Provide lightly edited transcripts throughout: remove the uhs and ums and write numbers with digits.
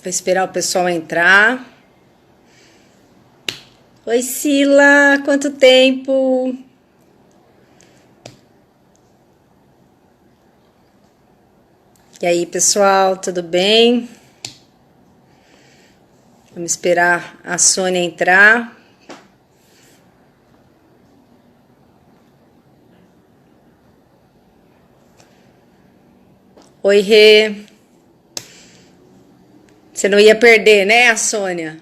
Vou esperar o pessoal entrar. Oi, Sila, quanto tempo? E aí, pessoal, tudo bem? Vamos esperar a Sônia entrar. Oi, Rê. Você não ia perder, né, a Sônia?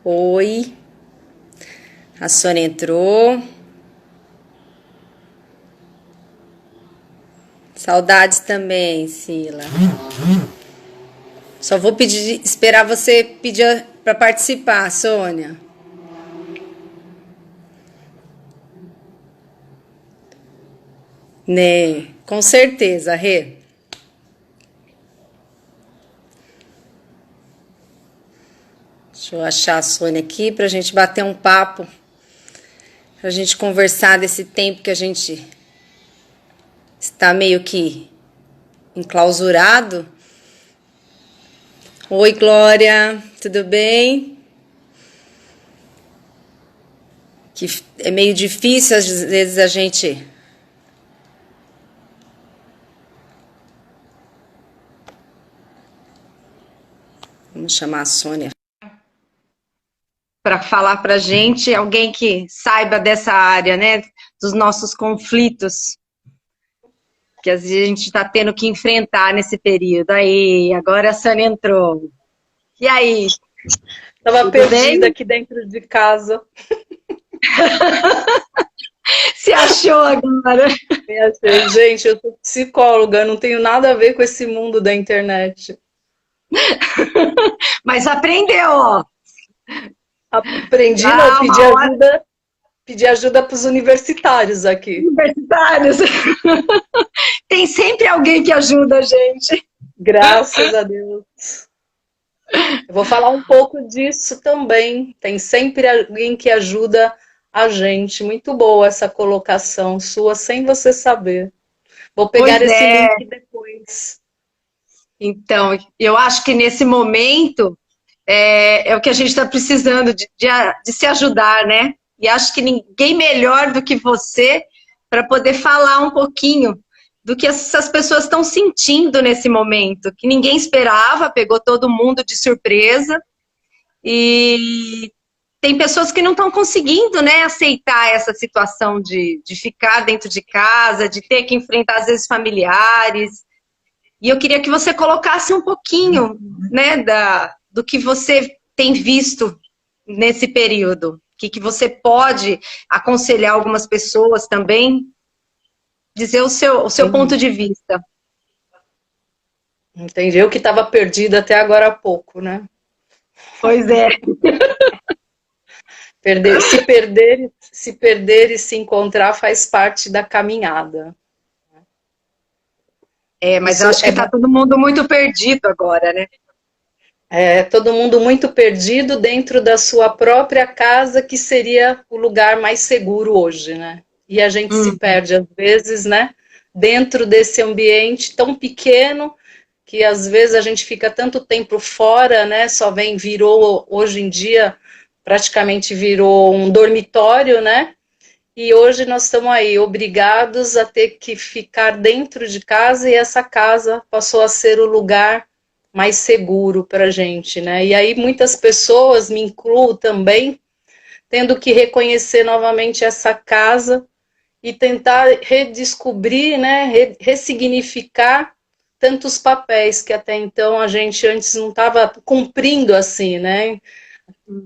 Oi. A Sônia entrou. Saudades também, Sila. Só vou esperar você pedir para participar, Sônia. Né, com certeza, Rê. Deixa eu achar a Sônia aqui para a gente bater um papo, para a gente conversar desse tempo que a gente está meio que enclausurado. Oi, Glória, tudo bem? Que é meio difícil às vezes a gente vamos chamar a Sônia para falar para a gente, alguém que saiba dessa área, né, dos nossos conflitos, que a gente está tendo que enfrentar nesse período. Aí, agora a Sônia entrou. E aí? Estava perdida aqui dentro de casa. Se achou agora? Me achei. Gente, eu sou psicóloga, não tenho nada a ver com esse mundo da internet. Mas aprendeu, ó. Aprendi, não, pedi ajuda para os universitários aqui. Universitários? Tem sempre alguém que ajuda a gente. Graças a Deus. Eu vou falar um pouco disso também. Tem sempre alguém que ajuda a gente. Muito boa essa colocação sua, sem você saber. Vou pegar esse link depois. Então, eu acho que nesse momento é o que a gente está precisando de se ajudar, né? E acho que ninguém melhor do que você para poder falar um pouquinho do que essas pessoas estão sentindo nesse momento, que ninguém esperava, pegou todo mundo de surpresa, e tem pessoas que não estão conseguindo, né, aceitar essa situação de ficar dentro de casa, de ter que enfrentar, às vezes, familiares. E eu queria que você colocasse um pouquinho, né, do que você tem visto nesse período. O que você pode aconselhar algumas pessoas também? Dizer o seu ponto de vista. Entendi. Eu que estava perdida até agora há pouco, né? Pois é. Se perder e se encontrar faz parte da caminhada. Mas eu acho que está todo mundo muito perdido agora, né? Todo mundo muito perdido dentro da sua própria casa, que seria o lugar mais seguro hoje, né? E a gente se perde, às vezes, né? Dentro desse ambiente tão pequeno, que às vezes a gente fica tanto tempo fora, né? Virou, hoje em dia, praticamente virou um dormitório, né? E hoje nós estamos aí, obrigados a ter que ficar dentro de casa, e essa casa passou a ser o lugar mais seguro para a gente, né? E aí muitas pessoas, me incluo também, tendo que reconhecer novamente essa casa e tentar redescobrir, né? Ressignificar tantos papéis que até então a gente antes não estava cumprindo assim, né?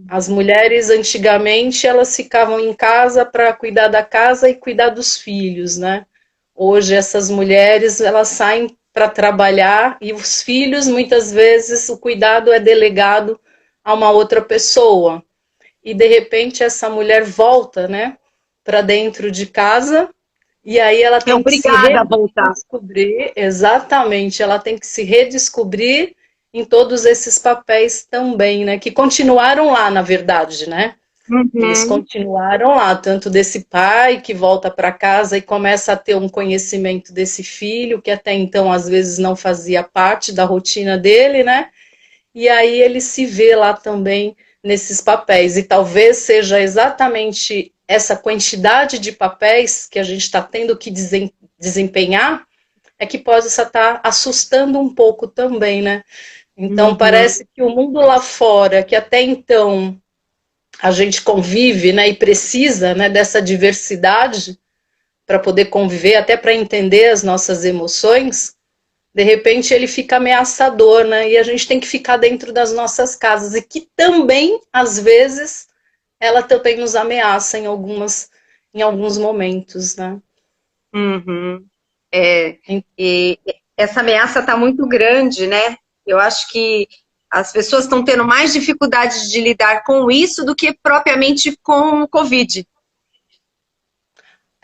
As mulheres antigamente elas ficavam em casa para cuidar da casa e cuidar dos filhos, né? Hoje essas mulheres elas saem para trabalhar, e os filhos muitas vezes o cuidado é delegado a uma outra pessoa, e de repente essa mulher volta, né, para dentro de casa, e aí ela tem que se redescobrir, exatamente, ela tem que se redescobrir em todos esses papéis também, né, que continuaram lá, na verdade, né? Eles Uhum. continuaram lá, tanto desse pai que volta para casa e começa a ter um conhecimento desse filho, que até então às vezes não fazia parte da rotina dele, né? E aí ele se vê lá também nesses papéis. E talvez seja exatamente essa quantidade de papéis que a gente está tendo que desempenhar é que pode estar assustando um pouco também, né? Então Uhum. parece que o mundo lá fora, que até então a gente convive, né, e precisa, né, dessa diversidade para poder conviver, até para entender as nossas emoções, de repente ele fica ameaçador, né? E a gente tem que ficar dentro das nossas casas e que também, às vezes, ela também nos ameaça em alguns momentos, né? Uhum. É, e essa ameaça está muito grande, né? Eu acho que as pessoas estão tendo mais dificuldade de lidar com isso do que propriamente com o Covid.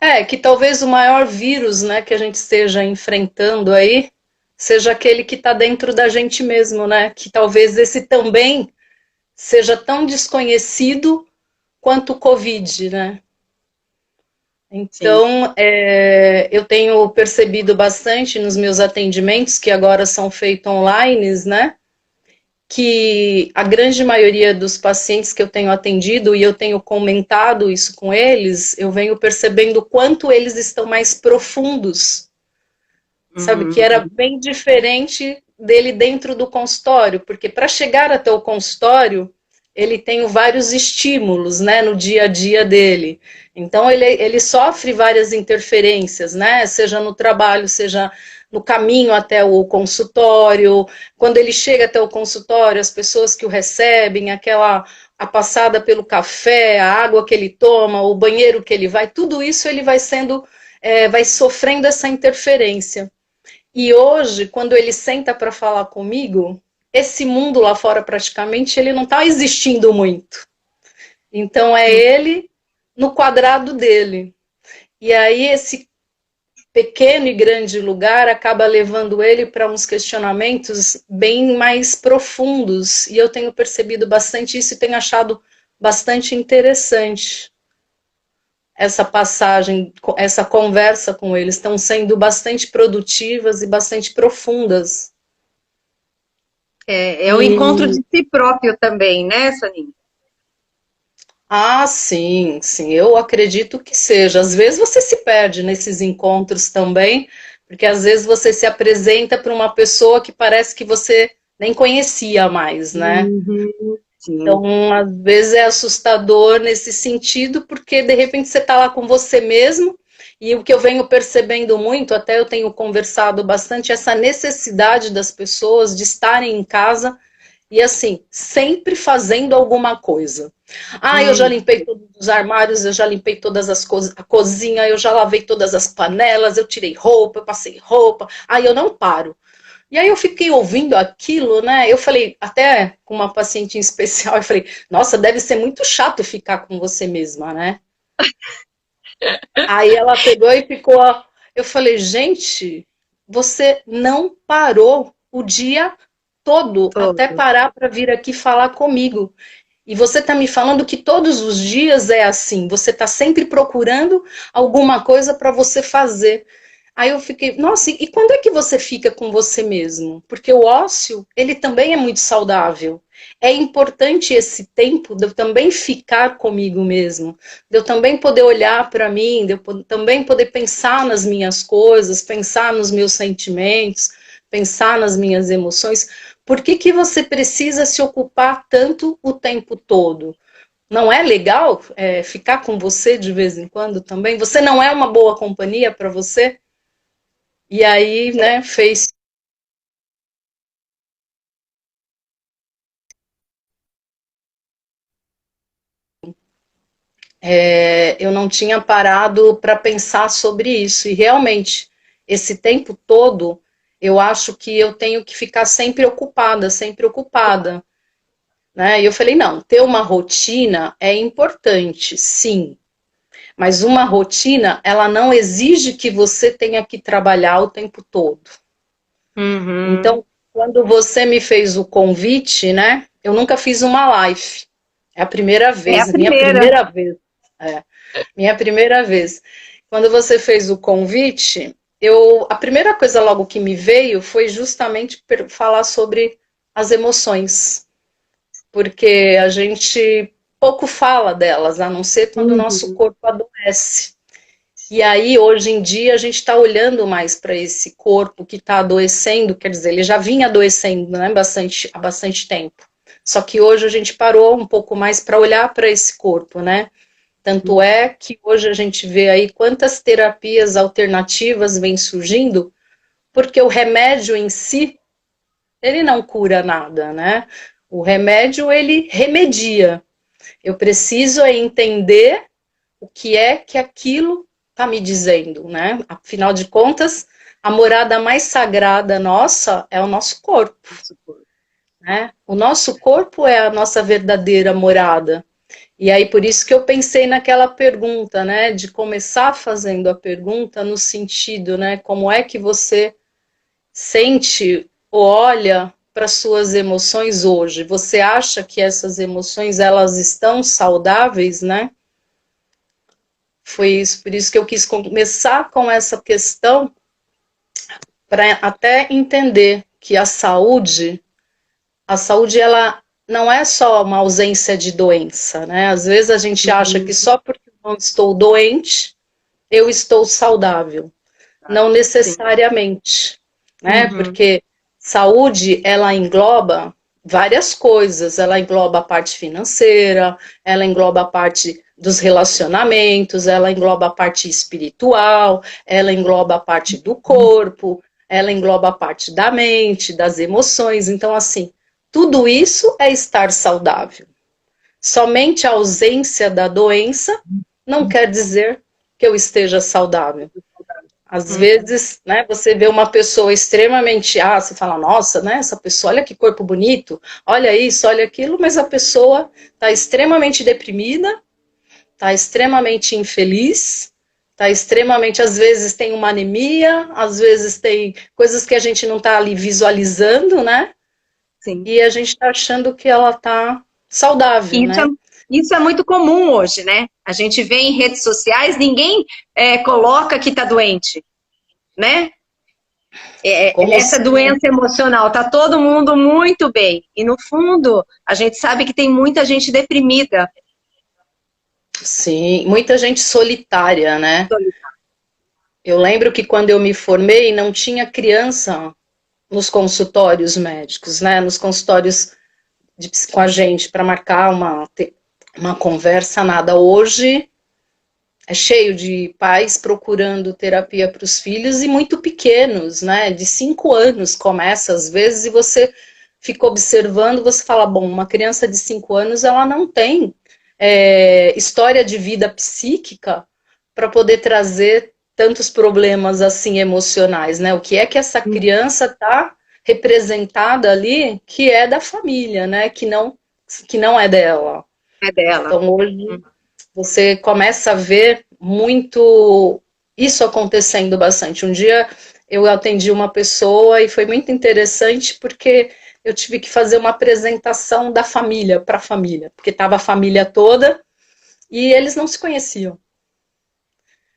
É, que talvez o maior vírus, né, que a gente esteja enfrentando aí seja aquele que está dentro da gente mesmo, né? Que talvez esse também seja tão desconhecido quanto o Covid, né? Sim. Então, eu tenho percebido bastante nos meus atendimentos, que agora são feitos online, né? Que a grande maioria dos pacientes que eu tenho atendido, e eu tenho comentado isso com eles, eu venho percebendo o quanto eles estão mais profundos, sabe? Que era Uhum. bem diferente dele dentro do consultório, porque para chegar até o consultório, ele tem vários estímulos, né, no dia a dia dele. Então, ele sofre várias interferências, né, seja no trabalho, seja no caminho até o consultório. Quando ele chega até o consultório, as pessoas que o recebem, a passada pelo café, a água que ele toma, o banheiro que ele vai, tudo isso ele vai sendo, vai sofrendo essa interferência. E hoje, quando ele senta para falar comigo, esse mundo lá fora praticamente ele não está existindo muito. Então é ele no quadrado dele. E aí esse pequeno e grande lugar acaba levando ele para uns questionamentos bem mais profundos. E eu tenho percebido bastante isso e tenho achado bastante interessante essa passagem, essa conversa com eles. Estão sendo bastante produtivas e bastante profundas. É o encontro E de si próprio também, né, Soninha? sim, sim, eu acredito que seja. Às vezes você se perde nesses encontros também, porque às vezes você se apresenta para uma pessoa que parece que você nem conhecia mais, né? Uhum. Sim. Então, às vezes é assustador nesse sentido, porque de repente você está lá com você mesmo, e o que eu venho percebendo muito, até eu tenho conversado bastante, essa necessidade das pessoas de estarem em casa e assim, sempre fazendo alguma coisa. Ah, eu já Hum. limpei todos os armários, eu já limpei todas as coisas, a cozinha, eu já lavei todas as panelas, eu tirei roupa, eu passei roupa. Ah, eu não paro. E aí eu fiquei ouvindo aquilo, né? Eu falei, até com uma paciente em especial, eu falei, nossa, deve ser muito chato ficar com você mesma, né? Aí ela pegou e ficou. Eu falei, gente, você não parou o dia todo até Todo. parar para vir aqui falar comigo. E você está me falando que todos os dias é assim, você está sempre procurando alguma coisa para você fazer. Aí eu fiquei, nossa, e quando é que você fica com você mesmo? Porque o ócio, ele também é muito saudável. É importante esse tempo de eu também ficar comigo mesmo, de eu também poder olhar para mim, de eu também poder pensar nas minhas coisas, pensar nos meus sentimentos, pensar nas minhas emoções. Por que que você precisa se ocupar tanto o tempo todo? Não é legal ficar com você de vez em quando também? Você não é uma boa companhia para você? E aí, né, fez. Eu não tinha parado para pensar sobre isso. E realmente, esse tempo todo, eu acho que eu tenho que ficar sempre ocupada, sempre ocupada. Né? E eu falei, não, ter uma rotina é importante, sim. Mas uma rotina, ela não exige que você tenha que trabalhar o tempo todo. Uhum. Então, quando você me fez o convite, né? Eu nunca fiz uma live. É a primeira vez, É a primeira. minha primeira vez. É, minha primeira vez. Quando você fez o convite, a primeira coisa logo que me veio foi justamente falar sobre as emoções. Porque a gente pouco fala delas, a não ser quando o nosso corpo adoece. E aí, hoje em dia, a gente está olhando mais para esse corpo que está adoecendo, quer dizer, ele já vinha adoecendo, né, há bastante tempo. Só que hoje a gente parou um pouco mais para olhar para esse corpo, né? Tanto é que hoje a gente vê aí quantas terapias alternativas vêm surgindo, porque o remédio em si, ele não cura nada, né? O remédio, ele remedia. Eu preciso entender o que é que aquilo está me dizendo, né? Afinal de contas, a morada mais sagrada nossa é o nosso corpo, né? O nosso corpo é a nossa verdadeira morada. E aí, por isso que eu pensei naquela pergunta, né? De começar fazendo a pergunta no sentido, né? Como é que você sente ou olha para suas emoções hoje? Você acha que essas emoções, elas estão saudáveis, né? Foi isso, por isso que eu quis começar com essa questão, para até entender que a saúde ela não é só uma ausência de doença, né? Às vezes a gente acha que só porque eu não estou doente, eu estou saudável. Não necessariamente, né? Porque saúde, ela engloba várias coisas, ela engloba a parte financeira, ela engloba a parte dos relacionamentos, ela engloba a parte espiritual, ela engloba a parte do corpo, ela engloba a parte da mente, das emoções. Então, assim, tudo isso é estar saudável. Somente a ausência da doença não quer dizer que eu esteja saudável. Às vezes, né, você vê uma pessoa extremamente, você fala, nossa, né, essa pessoa, olha que corpo bonito, olha isso, olha aquilo, mas a pessoa está extremamente deprimida, está extremamente infeliz, está extremamente, às vezes tem uma anemia, às vezes tem coisas que a gente não está ali visualizando, né? Sim. E a gente está achando que ela está saudável, né? Isso é muito comum hoje, né? A gente vê em redes sociais, ninguém coloca que está doente, né? Essa doença emocional, tá todo mundo muito bem. E no fundo, a gente sabe que tem muita gente deprimida. Sim, muita gente solitária, né? Eu lembro que quando eu me formei, não tinha criança nos consultórios médicos, né? Nos consultórios com a gente, para marcar uma conversa, nada. Hoje é cheio de pais procurando terapia para os filhos e muito pequenos, né? De 5 anos começa às vezes e você fica observando, você fala, bom, uma criança de 5 anos, ela não tem história de vida psíquica para poder trazer tantos problemas assim emocionais, né? O que é que essa criança está representada ali que é da família, né? Que não é dela. É dela. Então hoje você começa a ver muito isso acontecendo bastante. Um dia eu atendi uma pessoa e foi muito interessante porque eu tive que fazer uma apresentação da família para a família, porque estava a família toda e eles não se conheciam.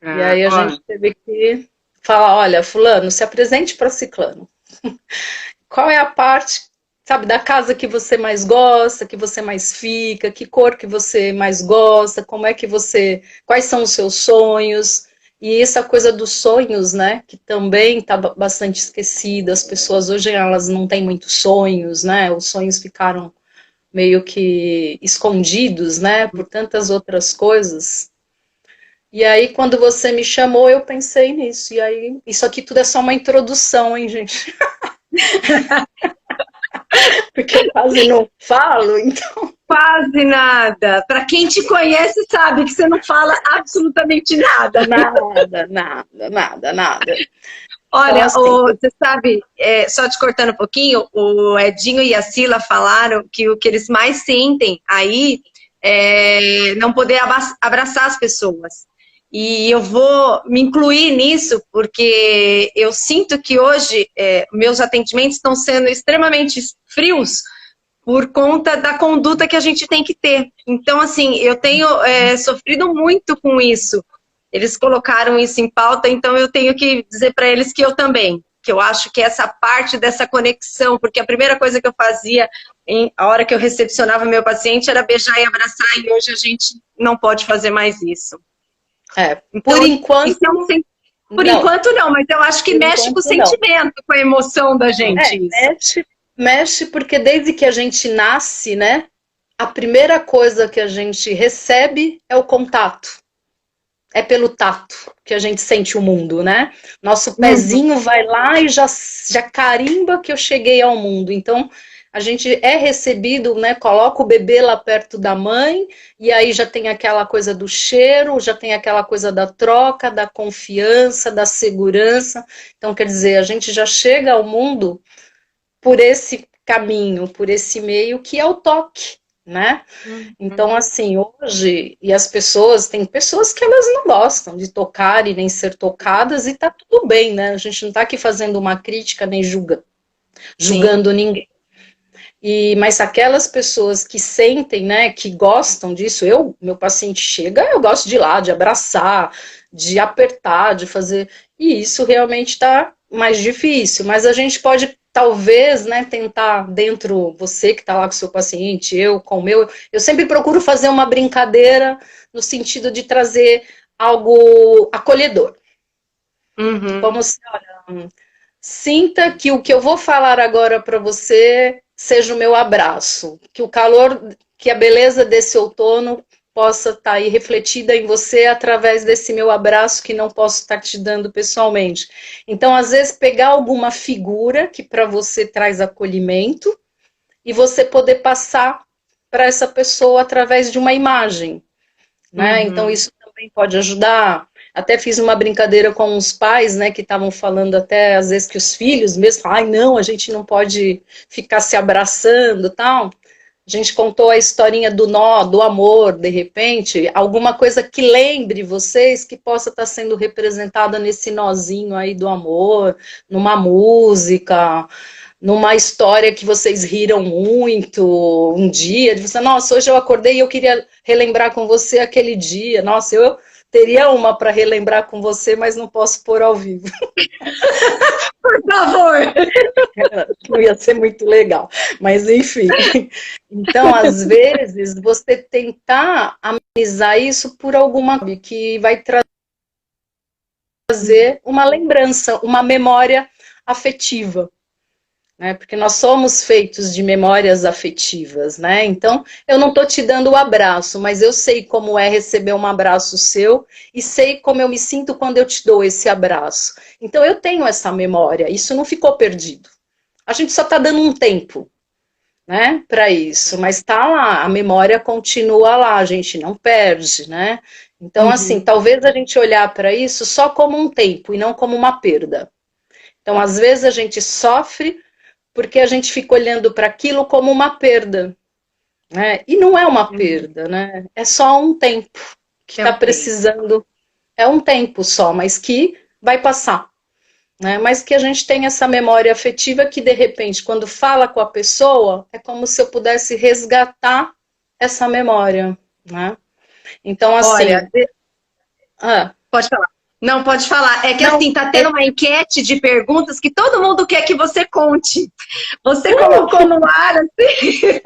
E aí a gente teve que falar, olha, fulano, se apresente para ciclano. Qual é a parte, sabe, da casa que você mais gosta, que você mais fica, que cor que você mais gosta, quais são os seus sonhos? E essa coisa dos sonhos, né, que também está bastante esquecida, as pessoas hoje elas não têm muitos sonhos, né, os sonhos ficaram meio que escondidos, né, por tantas outras coisas. E aí, quando você me chamou, eu pensei nisso, e aí, isso aqui tudo é só uma introdução, hein, gente? Porque eu quase não falo, então... Quase nada. Para quem te conhece sabe que você não fala absolutamente nada. Nada. Olha, então, assim, você sabe, só te cortando um pouquinho, o Edinho e a Sila falaram que o que eles mais sentem aí é não poder abraçar as pessoas. E eu vou me incluir nisso, porque eu sinto que hoje meus atendimentos estão sendo extremamente frios, por conta da conduta que a gente tem que ter. Então, assim, eu tenho sofrido muito com isso. Eles colocaram isso em pauta, então eu tenho que dizer para eles que eu também, que eu acho que essa parte dessa conexão, porque a primeira coisa que eu fazia a hora que eu recepcionava meu paciente era beijar e abraçar, e hoje a gente não pode fazer mais isso. Então, por enquanto... Por enquanto não, mas eu acho que mexe com o sentimento, com a emoção da gente. Mexe porque desde que a gente nasce, né, a primeira coisa que a gente recebe é o contato. É pelo tato que a gente sente o mundo, né? Nosso pezinho vai lá e já carimba que eu cheguei ao mundo. Então, a gente é recebido, né? Coloca o bebê lá perto da mãe, e aí já tem aquela coisa do cheiro, já tem aquela coisa da troca, da confiança, da segurança. Então, quer dizer, a gente já chega ao mundo por esse caminho, por esse meio que é o toque, né? Então, assim, hoje, e as pessoas, tem pessoas que elas não gostam de tocar e nem ser tocadas, e tá tudo bem, né? A gente não tá aqui fazendo uma crítica nem julgando ninguém. Mas aquelas pessoas que sentem, né, que gostam disso, meu paciente chega, eu gosto de ir lá, de abraçar, de apertar, de fazer, e isso realmente tá mais difícil, mas a gente pode talvez, né, tentar dentro, você que está lá com o seu paciente, eu com o meu, eu sempre procuro fazer uma brincadeira no sentido de trazer algo acolhedor. Como se, olha, sinta que o que eu vou falar agora para você seja o meu abraço, que o calor, que a beleza desse outono possa estar aí refletida em você através desse meu abraço que não posso estar te dando pessoalmente. Então, às vezes, pegar alguma figura que para você traz acolhimento e você poder passar para essa pessoa através de uma imagem, né? Então, isso também pode ajudar. Até fiz uma brincadeira com os pais, né, que estavam falando até, às vezes, que os filhos mesmo, ai, não, a gente não pode ficar se abraçando, tal. A gente contou a historinha do nó, do amor, de repente, alguma coisa que lembre vocês que possa estar sendo representada nesse nozinho aí do amor, numa música, numa história que vocês riram muito um dia, de você, nossa, hoje eu acordei e eu queria relembrar com você aquele dia, nossa, eu teria uma para relembrar com você, mas não posso pôr ao vivo. Por favor! Não ia ser muito legal, mas enfim. Então, às vezes, você tentar amenizar isso por alguma coisa que vai trazer uma lembrança, uma memória afetiva. Né? Porque nós somos feitos de memórias afetivas, né? Então, eu não estou te dando o abraço, mas eu sei como é receber um abraço seu e sei como eu me sinto quando eu te dou esse abraço. Então, eu tenho essa memória, isso não ficou perdido. A gente só está dando um tempo, né, para isso, mas está lá, a memória continua lá, a gente não perde, né? Então, assim, talvez a gente olhar para isso só como um tempo e não como uma perda. Então, às vezes a gente sofre porque a gente fica olhando para aquilo como uma perda, né? E não é uma perda, né? É só um tempo que está precisando, é um tempo só, mas que vai passar, né? Mas que a gente tem essa memória afetiva que, de repente, quando fala com a pessoa, é como se eu pudesse resgatar essa memória, né? Então, assim... Olha, pode falar. Não, pode falar. É que assim, tá tendo uma enquete de perguntas que todo mundo quer que você conte. Você colocou no ar, assim.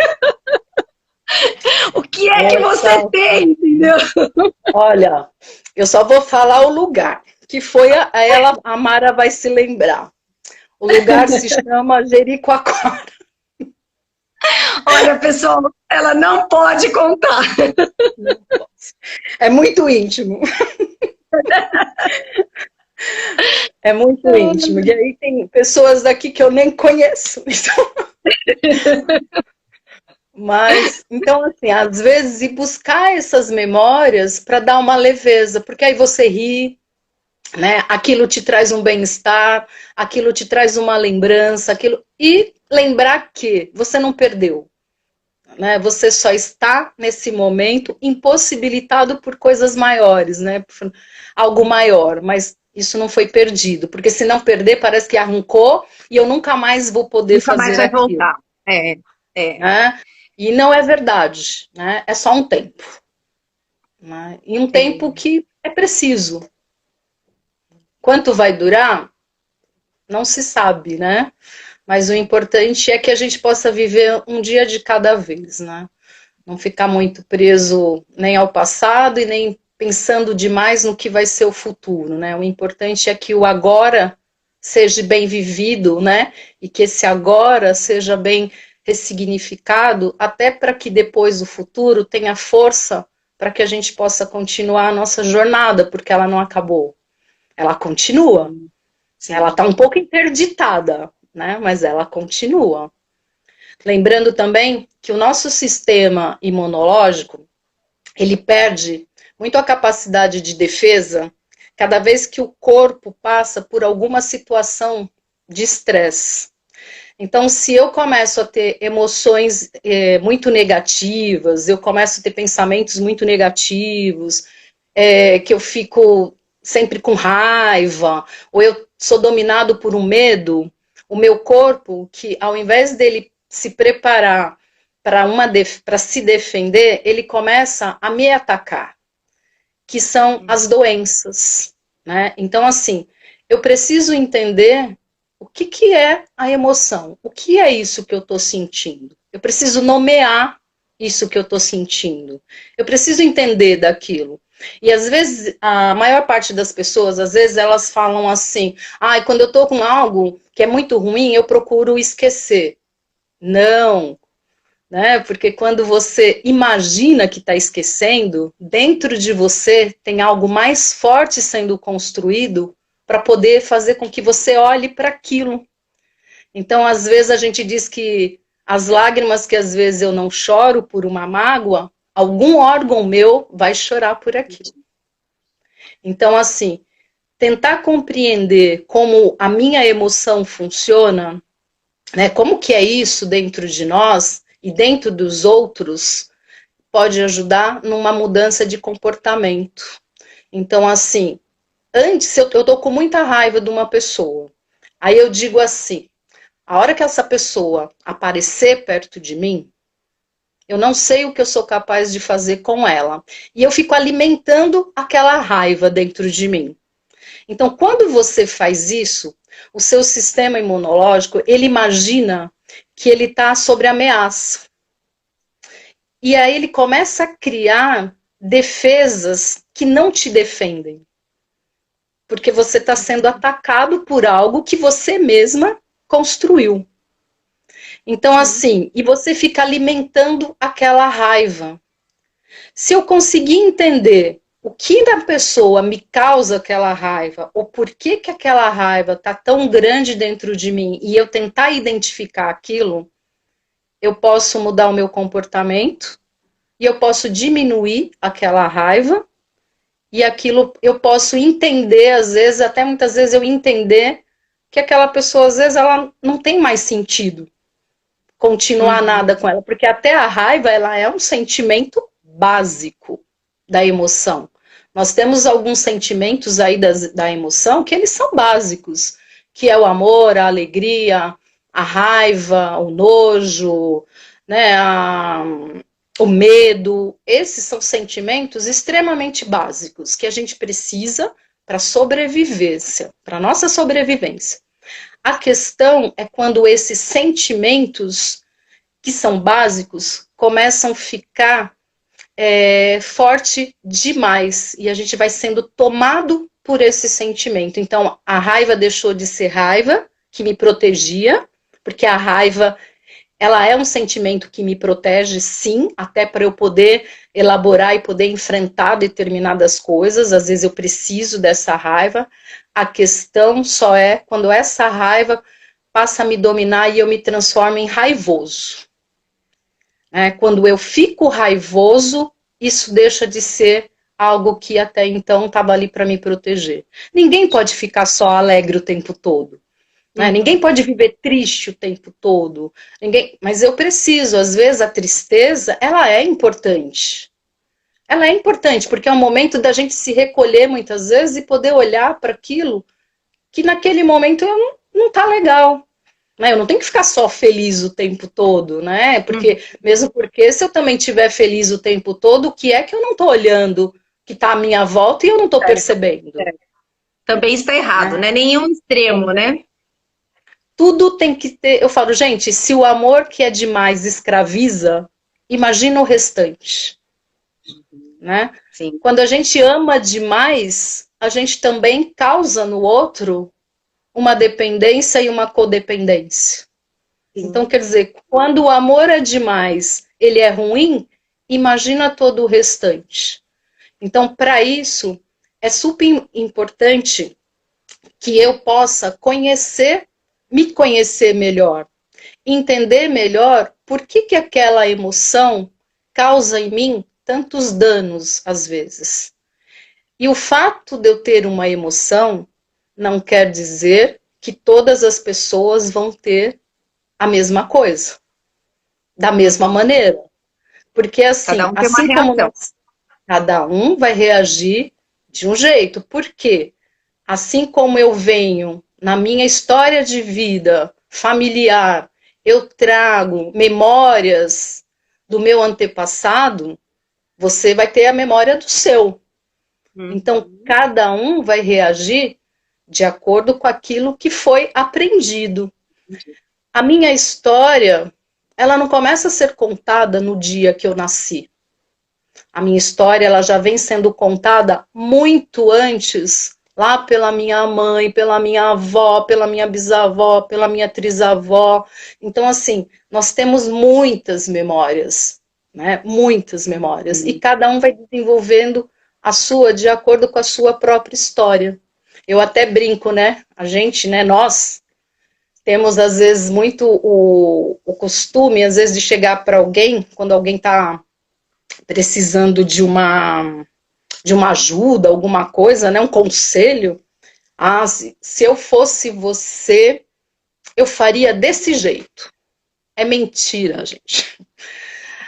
O que é que você tem, entendeu? Olha, eu só vou falar o lugar, que foi a Mara vai se lembrar. O lugar se chama Jericoacoara. Olha, pessoal, ela não pode contar. Não pode. É muito íntimo. É muito íntimo. E aí tem pessoas daqui que eu nem conheço. Mas, então, assim, às vezes, ir buscar essas memórias para dar uma leveza, porque aí você ri, né? Aquilo te traz um bem-estar, aquilo te traz uma lembrança, e lembrar que você não perdeu. Né? Você só está, nesse momento, impossibilitado por coisas maiores, né? Por algo maior, mas isso não foi perdido, porque se não perder, parece que arrancou e eu nunca mais vou poder fazer aquilo. Nunca mais vai voltar. né? E não é verdade, né? É só um tempo, né? E um tempo que é preciso. Quanto vai durar? Não se sabe, né? Mas o importante é que a gente possa viver um dia de cada vez, né? Não ficar muito preso nem ao passado e nem pensando demais no que vai ser o futuro, né? O importante é que o agora seja bem vivido, né? E que esse agora seja bem ressignificado, até para que depois o futuro tenha força para que a gente possa continuar a nossa jornada, porque ela não acabou. Ela continua. Sim. Ela está um pouco interditada, né? Mas ela continua. Lembrando também que o nosso sistema imunológico, ele perde muito a capacidade de defesa cada vez que o corpo passa por alguma situação de estresse. Então, se eu começo a ter emoções muito negativas, eu começo a ter pensamentos muito negativos, que eu fico sempre com raiva, ou eu sou dominado por um medo, o meu corpo, que ao invés dele se preparar para se defender, ele começa a me atacar, que são as doenças, né? Então, assim, eu preciso entender o que é a emoção, o que é isso que eu estou sentindo. Eu preciso nomear isso que eu estou sentindo. Eu preciso entender daquilo. E às vezes, a maior parte das pessoas, às vezes elas falam assim, quando eu estou com algo que é muito ruim, eu procuro esquecer. Não, né? Porque quando você imagina que está esquecendo, dentro de você tem algo mais forte sendo construído para poder fazer com que você olhe para aquilo. Então, às vezes a gente diz que as lágrimas que às vezes eu não choro por uma mágoa, algum órgão meu vai chorar por aquilo. Então, assim, tentar compreender como a minha emoção funciona, né? Como que é isso dentro de nós e dentro dos outros, pode ajudar numa mudança de comportamento. Então, assim, antes eu tô com muita raiva de uma pessoa. Aí eu digo assim, a hora que essa pessoa aparecer perto de mim, eu não sei o que eu sou capaz de fazer com ela. E eu fico alimentando aquela raiva dentro de mim. Então, quando você faz isso, o seu sistema imunológico, ele imagina que ele está sob ameaça. E aí ele começa a criar defesas que não te defendem. Porque você está sendo atacado por algo que você mesma construiu. Então, assim, e você fica alimentando aquela raiva. Se eu conseguir entender o que da pessoa me causa aquela raiva, ou por que aquela raiva está tão grande dentro de mim, e eu tentar identificar aquilo, eu posso mudar o meu comportamento, e eu posso diminuir aquela raiva, e aquilo eu posso entender, às vezes, até muitas vezes eu entender que aquela pessoa, às vezes, ela não tem mais sentido continuar nada com ela, porque até a raiva, ela é um sentimento básico da emoção. Nós temos alguns sentimentos aí da emoção que eles são básicos, que é o amor, a alegria, a raiva, o nojo, né, o medo. Esses são sentimentos extremamente básicos que a gente precisa para sobrevivência, para nossa sobrevivência. A questão é quando esses sentimentos que são básicos começam a ficar forte demais e a gente vai sendo tomado por esse sentimento. Então, a raiva deixou de ser raiva, que me protegia, porque a raiva, ela é um sentimento que me protege, sim, até para eu poder elaborar e poder enfrentar determinadas coisas. Às vezes eu preciso dessa raiva. A questão só é quando essa raiva passa a me dominar e eu me transformo em raivoso. Quando eu fico raivoso, isso deixa de ser algo que até então estava ali para me proteger. Ninguém pode ficar só alegre o tempo todo. Ninguém pode viver triste o tempo todo. Mas eu preciso, às vezes a tristeza, ela é importante. Ela é importante, porque é um momento da gente se recolher muitas vezes e poder olhar para aquilo que naquele momento não está legal. né? Eu não tenho que ficar só feliz o tempo todo, né? Porque, mesmo porque se eu também estiver feliz o tempo todo, o que é que eu não estou olhando que está à minha volta e eu não estou percebendo? Também está errado, Né? né? Nenhum extremo, né? Tudo tem que ter. Eu falo, gente, se o amor que é demais escraviza, imagina o restante. Né? Sim. Quando a gente ama demais, a gente também causa no outro uma dependência e uma codependência. Sim. Então, quer dizer, quando o amor é demais, ele é ruim, imagina todo o restante. Então, para isso, é super importante que eu possa me conhecer melhor, entender melhor por que aquela emoção causa em mim tantos danos, às vezes. E o fato de eu ter uma emoção não quer dizer que todas as pessoas vão ter a mesma coisa, da mesma maneira. Porque assim, Cada um tem uma reação. Cada um vai reagir de um jeito. Por quê? Assim como eu venho na minha história de vida familiar, eu trago memórias do meu antepassado, você vai ter a memória do seu. Então, cada um vai reagir de acordo com aquilo que foi aprendido. A minha história, ela não começa a ser contada no dia que eu nasci. A minha história, ela já vem sendo contada muito antes, lá pela minha mãe, pela minha avó, pela minha bisavó, pela minha trisavó. Então, assim, nós temos muitas memórias, né? Muitas memórias. E cada um vai desenvolvendo a sua de acordo com a sua própria história. Eu até brinco, né? A gente, né? Nós temos, às vezes, muito o costume, às vezes, de chegar para alguém, quando alguém está precisando de uma ajuda, alguma coisa, né? Um conselho. Ah, se eu fosse você, eu faria desse jeito. É mentira, gente.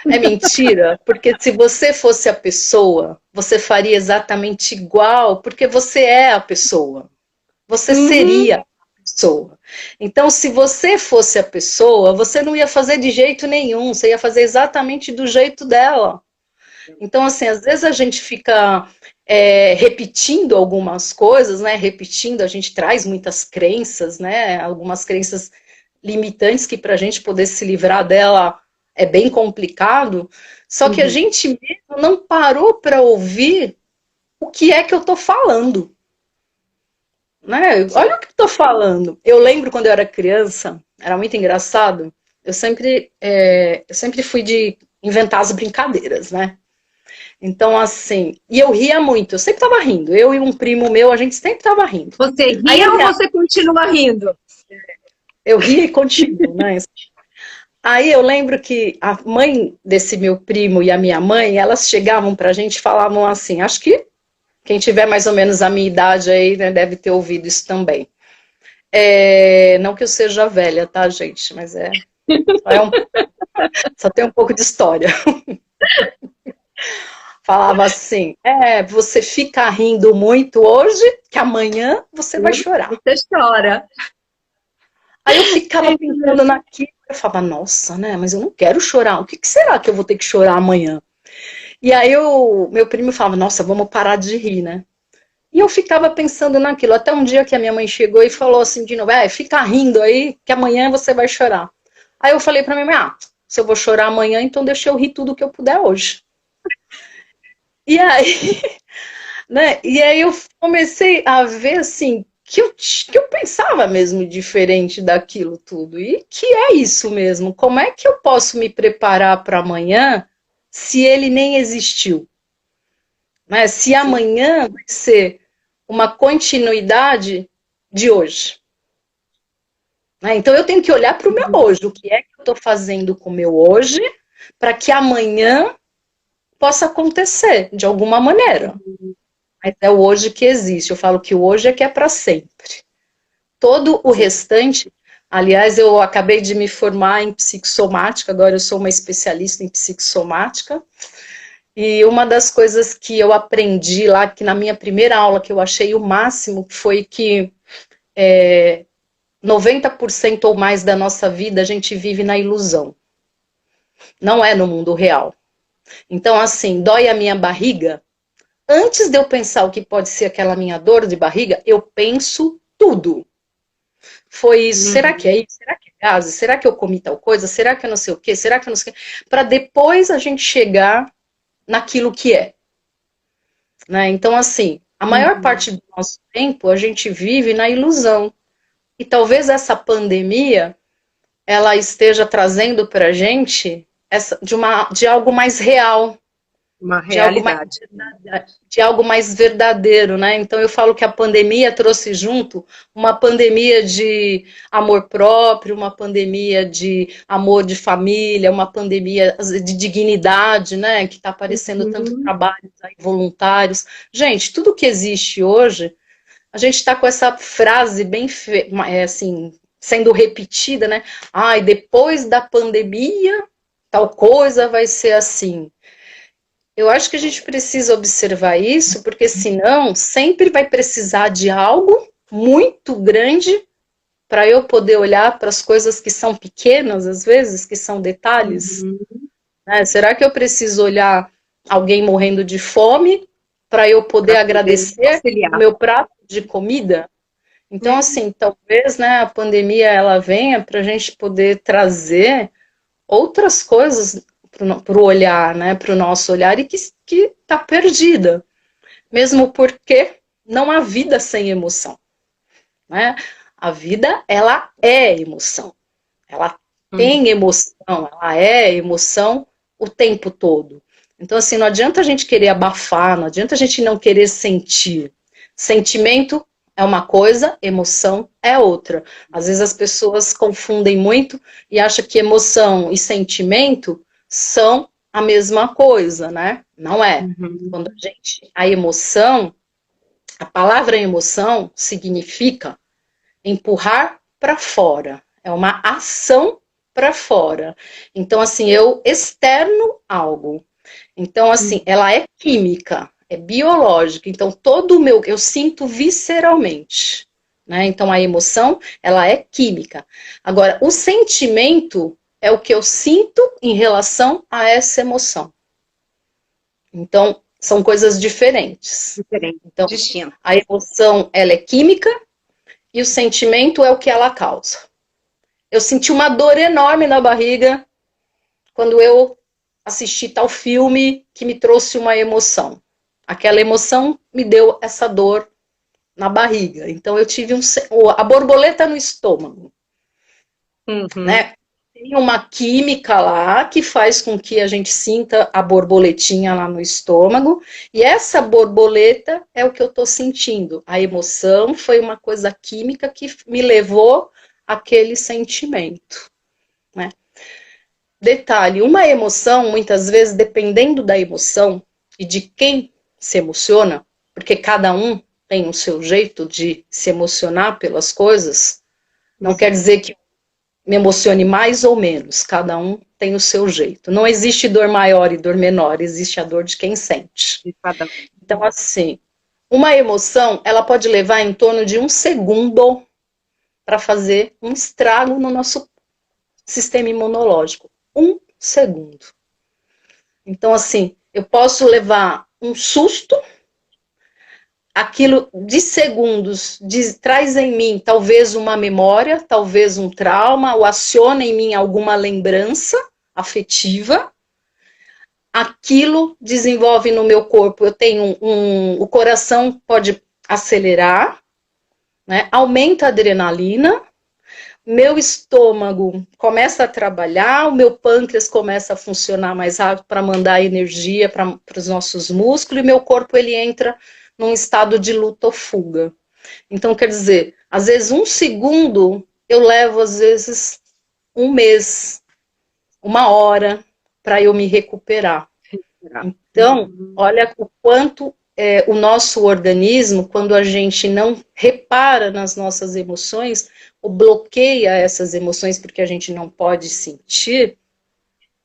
É mentira, porque se você fosse a pessoa, você faria exatamente igual, porque você é a pessoa. Você seria a pessoa. Então, se você fosse a pessoa, você não ia fazer de jeito nenhum, você ia fazer exatamente do jeito dela. Então, assim, às vezes a gente fica repetindo algumas coisas, né? Repetindo, a gente traz muitas crenças, né? Algumas crenças limitantes que para a gente poder se livrar dela é bem complicado. Só que a gente mesmo não parou para ouvir o que é que eu estou falando. Né? Olha o que eu estou falando. Eu lembro quando eu era criança, era muito engraçado. Eu sempre fui de inventar as brincadeiras, né? Então, assim, e eu ria muito, eu sempre estava rindo. Eu e um primo meu, a gente sempre estava rindo. Você ria ou você continua rindo? Eu ria e continuo, né? Aí eu lembro que a mãe desse meu primo e a minha mãe, elas chegavam pra gente e falavam assim, acho que quem tiver mais ou menos a minha idade aí, né, deve ter ouvido isso também. Não que eu seja velha, tá, gente? Mas só tem um pouco de história. Falava assim, você fica rindo muito hoje, que amanhã você vai chorar. Você chora. Aí eu ficava pensando naquilo, eu falava, nossa, né, mas eu não quero chorar, o que será que eu vou ter que chorar amanhã? E aí meu primo falava, nossa, vamos parar de rir, né? E eu ficava pensando naquilo, até um dia que a minha mãe chegou e falou assim de novo, fica rindo aí, que amanhã você vai chorar. Aí eu falei pra minha mãe, se eu vou chorar amanhã, então deixa eu rir tudo que eu puder hoje. E aí, né, e aí eu comecei a ver, assim, que eu pensava mesmo diferente daquilo tudo. E que é isso mesmo, como é que eu posso me preparar para amanhã se ele nem existiu? Né? Se amanhã vai ser uma continuidade de hoje. Né? Então eu tenho que olhar para o meu hoje, o que é que eu estou fazendo com o meu hoje, para que amanhã possa acontecer de alguma maneira. Mas é o hoje que existe. Eu falo que o hoje é que é para sempre. Todo o restante, aliás, eu acabei de me formar em psicossomática, agora eu sou uma especialista em psicossomática, e uma das coisas que eu aprendi lá, que na minha primeira aula que eu achei o máximo, foi que 90% ou mais da nossa vida a gente vive na ilusão. Não é no mundo real. Então, assim, dói a minha barriga. Antes de eu pensar o que pode ser aquela minha dor de barriga, eu penso tudo. Foi isso, será que é isso? Será que é gases? Será que eu comi tal coisa? Será que eu não sei o quê? Será que eu não sei o quê? Para depois a gente chegar naquilo que é. Né? Então, assim, a maior parte do nosso tempo a gente vive na ilusão. E talvez essa pandemia, ela esteja trazendo para a gente de algo mais real. Uma realidade. De algo mais verdadeiro, né? Então eu falo que a pandemia trouxe junto uma pandemia de amor próprio, uma pandemia de amor de família, uma pandemia de dignidade, né? Que está aparecendo tanto trabalhos aí, voluntários. Gente, tudo que existe hoje, a gente está com essa frase bem assim, sendo repetida, né? Ai, depois da pandemia, tal coisa vai ser assim. Eu acho que a gente precisa observar isso, porque senão sempre vai precisar de algo muito grande para eu poder olhar para as coisas que são pequenas, às vezes, que são detalhes. Né? Será que eu preciso olhar alguém morrendo de fome para eu poder agradecer o meu prato de comida? Então, assim, talvez, né, a pandemia ela venha para a gente poder trazer outras coisas para o olhar, né, para o nosso olhar, e que está perdida. Mesmo porque não há vida sem emoção. Né? A vida, ela é emoção. Ela tem emoção, ela é emoção o tempo todo. Então, assim, não adianta a gente querer abafar, não adianta a gente não querer sentir. Sentimento é uma coisa, emoção é outra. Às vezes as pessoas confundem muito e acham que emoção e sentimento são a mesma coisa, né? Não é. Quando a emoção, a palavra emoção significa empurrar para fora. É uma ação para fora. Então, assim, eu externo algo. Então, assim, ela é química, é biológica. Então, todo o meu, eu sinto visceralmente. Né? Então, a emoção, ela é química. Agora, o sentimento é o que eu sinto em relação a essa emoção. Então, são coisas diferentes. Então, a emoção, ela é química e o sentimento é o que ela causa. Eu senti uma dor enorme na barriga quando eu assisti tal filme que me trouxe uma emoção. Aquela emoção me deu essa dor na barriga. Então, eu tive a borboleta no estômago. Né? Tem uma química lá que faz com que a gente sinta a borboletinha lá no estômago, e essa borboleta é o que eu estou sentindo. A emoção foi uma coisa química que me levou àquele sentimento. Né? Detalhe, uma emoção, muitas vezes, dependendo da emoção e de quem se emociona, porque cada um tem o seu jeito de se emocionar pelas coisas, não quer dizer que me emocione mais ou menos, cada um tem o seu jeito. Não existe dor maior e dor menor, existe a dor de quem sente. Então, assim, uma emoção, ela pode levar em torno de 1 segundo para fazer um estrago no nosso sistema imunológico. 1 segundo. Então, assim, eu posso levar um susto, aquilo de segundos traz em mim talvez uma memória, talvez um trauma, ou aciona em mim alguma lembrança afetiva. Aquilo desenvolve no meu corpo, eu tenho o coração pode acelerar, né? Aumenta a adrenalina, meu estômago começa a trabalhar, o meu pâncreas começa a funcionar mais rápido para mandar energia para os nossos músculos, e meu corpo ele entra num estado de luta ou fuga. Então, quer dizer, às vezes 1 segundo, eu levo, às vezes, 1 mês, 1 hora, para eu me recuperar. Então, olha o quanto o nosso organismo, quando a gente não repara nas nossas emoções, ou bloqueia essas emoções porque a gente não pode sentir,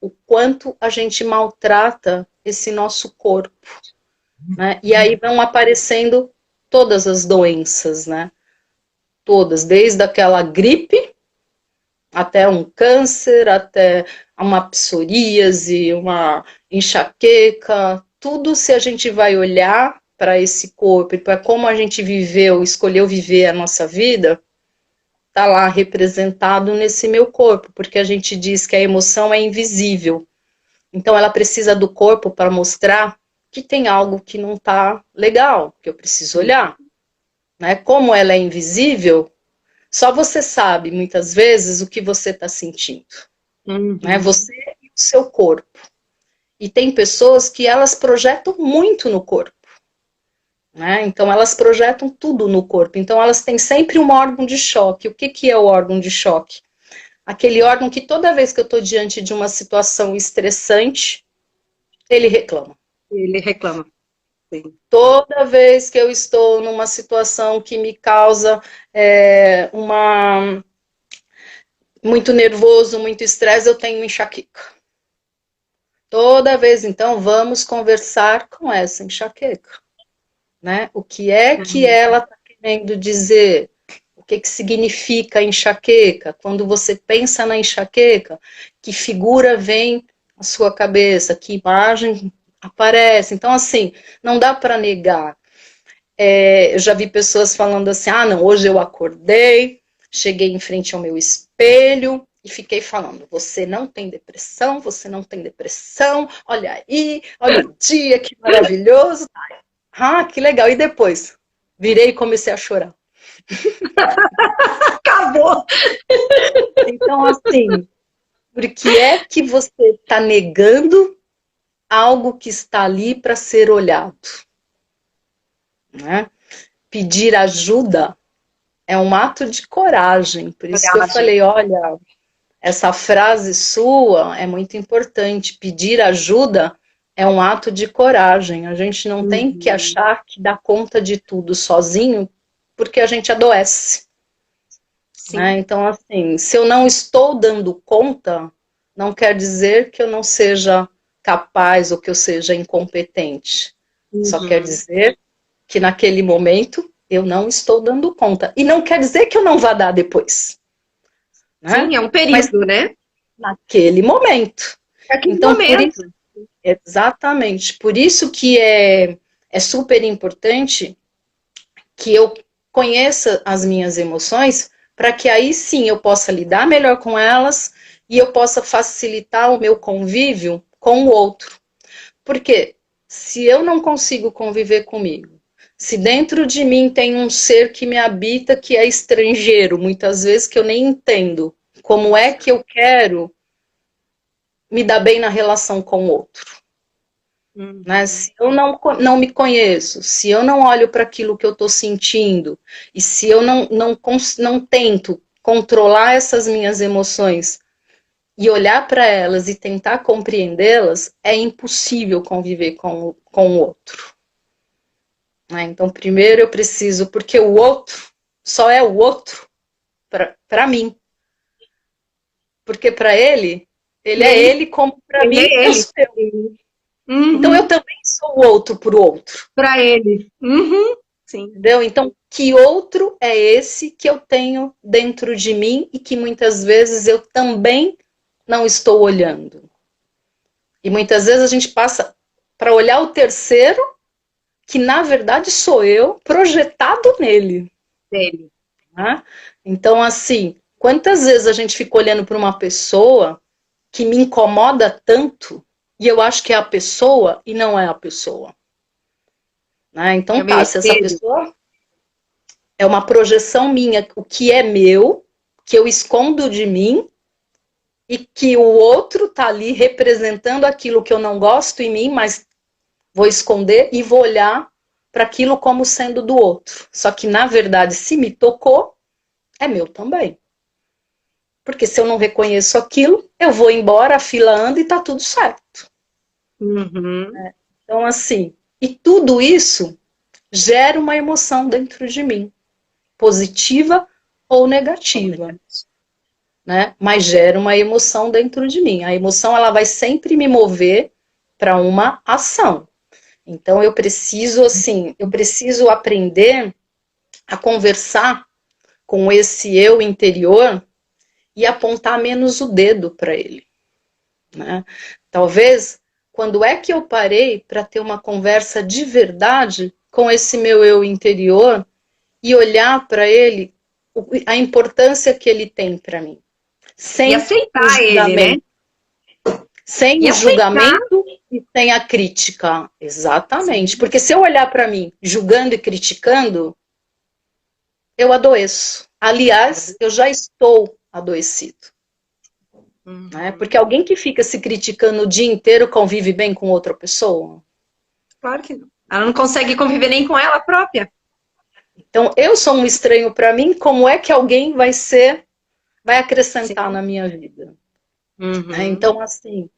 o quanto a gente maltrata esse nosso corpo. Né? E aí vão aparecendo todas as doenças, né? todas, desde aquela gripe, até um câncer, até uma psoríase, uma enxaqueca, tudo se a gente vai olhar para esse corpo e para como a gente viveu, escolheu viver a nossa vida, está lá representado nesse meu corpo, porque a gente diz que a emoção é invisível. Então ela precisa do corpo para mostrar que tem algo que não está legal, que eu preciso olhar. Né? Como ela é invisível, só você sabe, muitas vezes, o que você está sentindo. Né? Você e o seu corpo. E tem pessoas que elas projetam muito no corpo. Né? Então elas projetam tudo no corpo. Então elas têm sempre um órgão de choque. O que é o órgão de choque? Aquele órgão que toda vez que eu estou diante de uma situação estressante, ele reclama. Ele reclama. Sim. Toda vez que eu estou numa situação que me causa muito nervoso, muito estresse, eu tenho enxaqueca. Toda vez, então, vamos conversar com essa enxaqueca. Né? O que é que ela está querendo dizer? O que significa enxaqueca? Quando você pensa na enxaqueca, que figura vem à sua cabeça? Que imagem aparece? Então, assim, não dá para negar. Eu já vi pessoas falando assim, não, hoje eu acordei, cheguei em frente ao meu espelho e fiquei falando, você não tem depressão, olha aí, olha o dia, que maravilhoso. Que legal, e depois? Virei e comecei a chorar. Acabou! Então, assim, por que é que você está negando algo que está ali para ser olhado? Né? Pedir ajuda é um ato de coragem. Por isso que eu falei, olha, essa frase sua é muito importante. Pedir ajuda é um ato de coragem. A gente não tem que achar que dá conta de tudo sozinho, porque a gente adoece. Né? Então, assim, se eu não estou dando conta, não quer dizer que eu não seja capaz ou que eu seja incompetente. Só quer dizer que naquele momento eu não estou dando conta. E não quer dizer que eu não vá dar depois. Né? Sim, é um período, né? Naquele momento. Então, por isso, exatamente. Por isso que é super importante que eu conheça as minhas emoções, para que aí sim eu possa lidar melhor com elas e eu possa facilitar o meu convívio com o outro. Porque se eu não consigo conviver comigo, se dentro de mim tem um ser que me habita, que é estrangeiro, muitas vezes que eu nem entendo como é que eu quero me dar bem na relação com o outro. Né? Se eu não me conheço, se eu não olho para aquilo que eu estou sentindo, e se eu não tento controlar essas minhas emoções e olhar para elas e tentar compreendê-las, é impossível conviver com o outro. Né? Então, primeiro eu preciso, porque o outro só é o outro para mim. Porque para ele é ele, como para mim eu sou eu. Então eu também sou o outro para o outro. Para ele. Sim. Entendeu? Então, que outro é esse que eu tenho dentro de mim e que muitas vezes eu também não estou olhando? E muitas vezes a gente passa para olhar o terceiro, que na verdade sou eu, projetado nele. Né? Então, assim, quantas vezes a gente fica olhando para uma pessoa que me incomoda tanto e eu acho que é a pessoa e não é a pessoa. Né? Então, se essa pessoa é uma projeção minha, o que é meu, que eu escondo de mim, e que o outro está ali representando aquilo que eu não gosto em mim, mas vou esconder e vou olhar para aquilo como sendo do outro. Só que, na verdade, se me tocou, é meu também. Porque se eu não reconheço aquilo, eu vou embora, a fila anda e está tudo certo. Então, assim, e tudo isso gera uma emoção dentro de mim, positiva ou negativa, né? Mas gera uma emoção dentro de mim. A emoção, ela vai sempre me mover para uma ação. Então, eu preciso aprender a conversar com esse eu interior e apontar menos o dedo para ele, né? Talvez, quando é que eu parei para ter uma conversa de verdade com esse meu eu interior e olhar para ele a importância que ele tem para mim? Sem e aceitar ele, né? Sem E o aceitar. julgamento e sem a crítica. Exatamente. Sim. Porque se eu olhar para mim julgando e criticando, eu adoeço. Aliás, eu já estou adoecido. Né? Porque alguém que fica se criticando o dia inteiro convive bem com outra pessoa? Claro que não. Ela não consegue conviver nem com ela própria. Então, eu sou um estranho para mim, como é que alguém vai acrescentar Sim. na minha vida? Então, assim,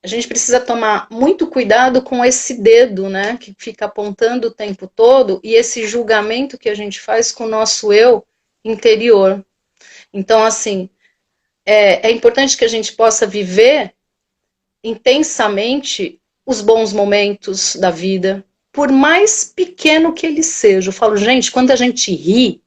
a gente precisa tomar muito cuidado com esse dedo, né, que fica apontando o tempo todo, e esse julgamento que a gente faz com o nosso eu interior. Então, assim, é importante que a gente possa viver intensamente os bons momentos da vida, por mais pequeno que ele seja. Eu falo, gente, quando a gente ri,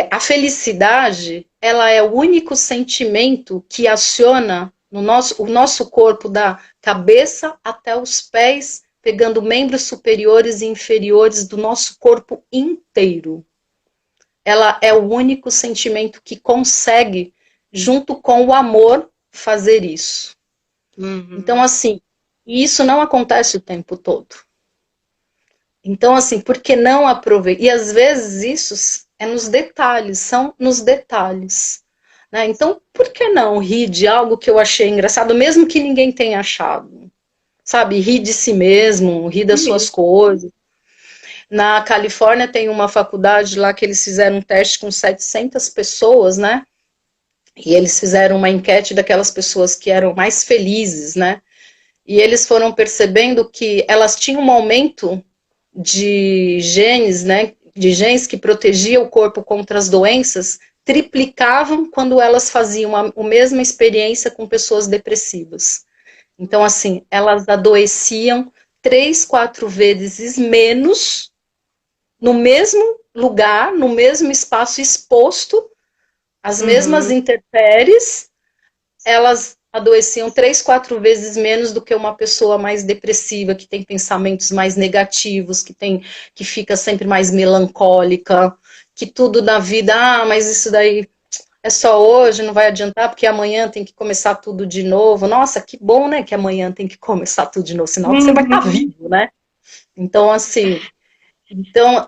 a felicidade, ela é o único sentimento que aciona o nosso corpo, da cabeça até os pés, pegando membros superiores e inferiores do nosso corpo inteiro. Ela é o único sentimento que consegue, junto com o amor, fazer isso. Então, assim, isso não acontece o tempo todo. Então, assim, por que não aproveitar? E às vezes isso é nos detalhes, são nos detalhes. Né? Então, por que não rir de algo que eu achei engraçado, mesmo que ninguém tenha achado? Sabe, rir de si mesmo, rir das suas coisas. Na Califórnia tem uma faculdade lá que eles fizeram um teste com 700 pessoas, né? E eles fizeram uma enquete daquelas pessoas que eram mais felizes, né? E eles foram percebendo que elas tinham um aumento de genes, né? De genes que protegiam o corpo contra as doenças, triplicavam quando elas faziam a mesma experiência com pessoas depressivas. Então, assim, elas adoeciam 3, 4 vezes menos no mesmo lugar, no mesmo espaço exposto, as mesmas intempéries, elas adoeciam 3, 4 vezes menos do que uma pessoa mais depressiva, que tem pensamentos mais negativos, que fica sempre mais melancólica, que tudo na vida, mas isso daí é só hoje, não vai adiantar, porque amanhã tem que começar tudo de novo. Nossa, que bom, né, que amanhã tem que começar tudo de novo, senão você vai estar vivo, né? Então, assim,